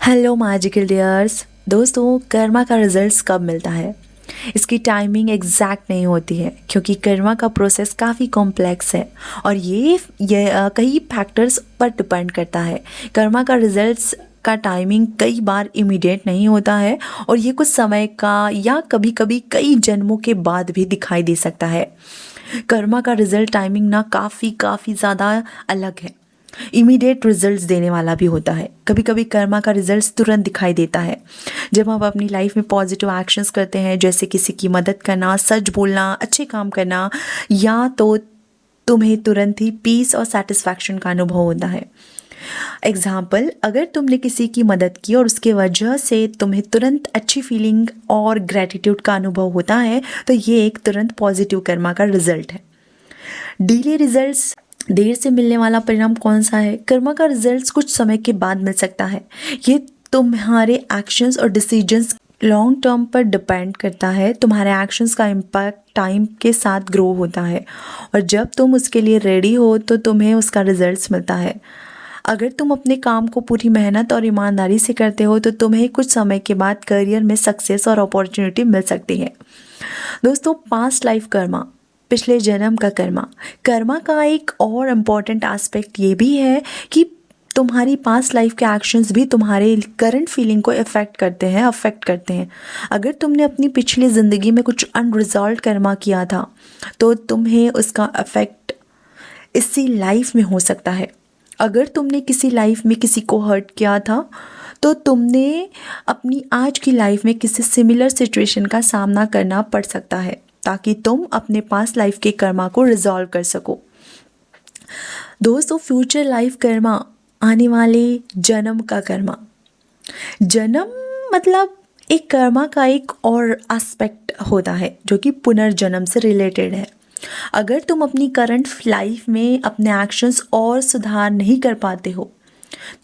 Hello magical dears. दोस्तों, कर्मा का results कब मिलता है, इसकी टाइमिंग एग्जैक्ट नहीं होती है क्योंकि कर्मा का प्रोसेस काफ़ी कॉम्प्लेक्स है और ये कई फैक्टर्स पर डिपेंड करता है। कर्मा का रिजल्ट्स का टाइमिंग कई बार इमीडिएट नहीं होता है और ये कुछ समय का या कभी कभी कई जन्मों के बाद भी दिखाई दे सकता है। कर्मा का रिजल्ट टाइमिंग ना काफ़ी ज़्यादा अलग है। इमीडिएट रिजल्ट्स देने वाला भी होता है। कभी कभी कर्मा का रिजल्ट्स तुरंत दिखाई देता है जब आप अपनी लाइफ में पॉजिटिव एक्शंस करते हैं, जैसे किसी की मदद करना, सच बोलना, अच्छे काम करना, या तो तुम्हें तुरंत ही पीस और सेटिस्फैक्शन का अनुभव होता है। एग्जाम्पल, अगर तुमने किसी की मदद की और उसके वजह से तुम्हें तुरंत अच्छी फीलिंग और ग्रैटिट्यूड का अनुभव होता है तो ये एक तुरंत पॉजिटिव कर्मा का रिजल्ट है। डिले रिजल्ट्स, देर से मिलने वाला परिणाम कौन सा है? कर्मा का रिजल्ट्स कुछ समय के बाद मिल सकता है। ये तुम्हारे एक्शंस और डिसीजंस लॉन्ग टर्म पर डिपेंड करता है। तुम्हारे एक्शंस का इम्पैक्ट टाइम के साथ ग्रो होता है और जब तुम उसके लिए रेडी हो तो तुम्हें उसका रिजल्ट्स मिलता है। अगर तुम अपने काम को पूरी मेहनत और ईमानदारी से करते हो तो तुम्हें कुछ समय के बाद करियर में सक्सेस और अपॉर्चुनिटी मिल सकती है। दोस्तों, पास्ट लाइफ कर्मा, पिछले जन्म का कर्मा। कर्मा का एक और इम्पॉर्टेंट एस्पेक्ट ये भी है कि तुम्हारी पास्ट लाइफ के एक्शंस भी तुम्हारे करंट फीलिंग को अफेक्ट करते हैं। अगर तुमने अपनी पिछली ज़िंदगी में कुछ अनरिजॉल्व कर्मा किया था तो तुम्हें उसका अफेक्ट इसी लाइफ में हो सकता है। अगर तुमने किसी लाइफ में किसी को हर्ट किया था तो तुमने अपनी आज की लाइफ में किसी सिमिलर सिचुएशन का सामना करना पड़ सकता है ताकि तुम अपने पास्ट लाइफ के कर्मा को रिजॉल्व कर सको। दोस्तों, फ्यूचर लाइफ कर्मा, आने वाले जन्म का कर्मा। जन्म मतलब एक कर्मा का एक और एस्पेक्ट होता है जो कि पुनर्जन्म से रिलेटेड है। अगर तुम अपनी करंट लाइफ में अपने एक्शंस और सुधार नहीं कर पाते हो,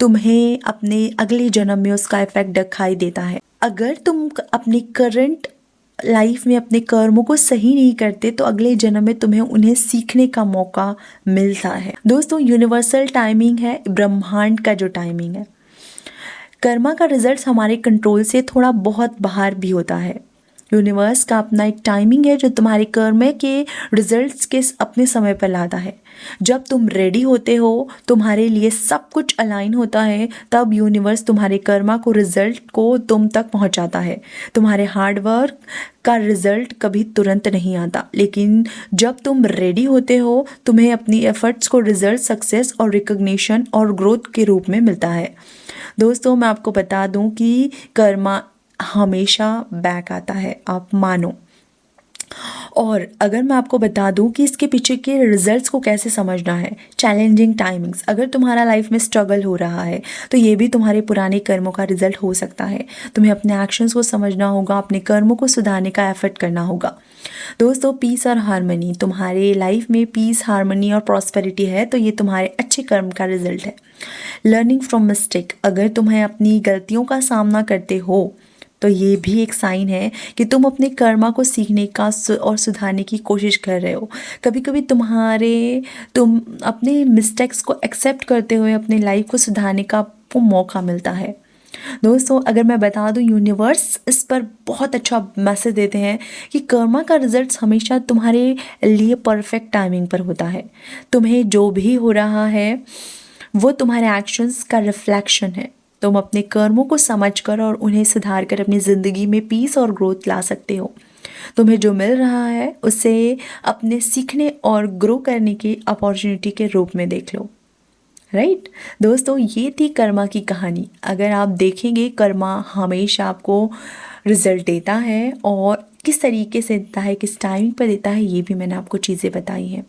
तुम्हें अपने अगले जन्म में उसका इफेक्ट दिखाई देता है। अगर तुम अपनी करंट लाइफ में अपने कर्मों को सही नहीं करते तो अगले जन्म में तुम्हें उन्हें सीखने का मौका मिलता है। दोस्तों, यूनिवर्सल टाइमिंग है, ब्रह्मांड का जो टाइमिंग है। कर्मा का रिजल्ट हमारे कंट्रोल से थोड़ा बहुत बाहर भी होता है। यूनिवर्स का अपना एक टाइमिंग है जो तुम्हारे कर्म के रिजल्ट्स के अपने समय पर लाता है। जब तुम रेडी होते हो, तुम्हारे लिए सब कुछ अलाइन होता है, तब यूनिवर्स तुम्हारे कर्मा को रिजल्ट को तुम तक पहुंचाता है। तुम्हारे हार्डवर्क का रिजल्ट कभी तुरंत नहीं आता, लेकिन जब तुम रेडी होते हो तुम्हें अपनी एफर्ट्स को रिजल्ट, सक्सेस और रिकग्निशन और ग्रोथ के रूप में मिलता है। दोस्तों, मैं आपको बता दूं कि कर्मा हमेशा बैक आता है, आप मानो। और अगर मैं आपको बता दूं कि इसके पीछे के रिजल्ट्स को कैसे समझना है, चैलेंजिंग टाइमिंग्स। अगर तुम्हारा लाइफ में स्ट्रगल हो रहा है तो ये भी तुम्हारे पुराने कर्मों का रिजल्ट हो सकता है। तुम्हें अपने एक्शंस को समझना होगा, अपने कर्मों को सुधारने का एफर्ट करना होगा। दोस्तों, पीस और हार्मनी, तुम्हारे लाइफ में पीस, हार्मनी और प्रॉस्पेरिटी है तो ये तुम्हारे अच्छे कर्म का रिजल्ट है। लर्निंग फ्रॉम मिस्टेक, अगर तुम्हें अपनी गलतियों का सामना करते हो तो ये भी एक साइन है कि तुम अपने कर्मा को सीखने का और सुधारने की कोशिश कर रहे हो। कभी कभी तुम अपने मिस्टेक्स को एक्सेप्ट करते हुए अपनी लाइफ को सुधारने का आपको मौका मिलता है। दोस्तों, अगर मैं बता दूं, यूनिवर्स इस पर बहुत अच्छा मैसेज देते हैं कि कर्मा का रिजल्ट हमेशा तुम्हारे लिए परफेक्ट टाइमिंग पर होता है। तुम्हें जो भी हो रहा है वो तुम्हारे एक्शंस का रिफ्लेक्शन है। तुम अपने कर्मों को समझकर और उन्हें सुधार कर अपनी ज़िंदगी में पीस और ग्रोथ ला सकते हो। तुम्हें जो मिल रहा है उसे अपने सीखने और ग्रो करने की अपॉर्चुनिटी के रूप में देख लो। राइट दोस्तों, ये थी कर्मा की कहानी। अगर आप देखेंगे, कर्मा हमेशा आपको रिजल्ट देता है और किस तरीके से देता है, किस टाइम पर देता है, ये भी मैंने आपको चीज़ें बताई हैं।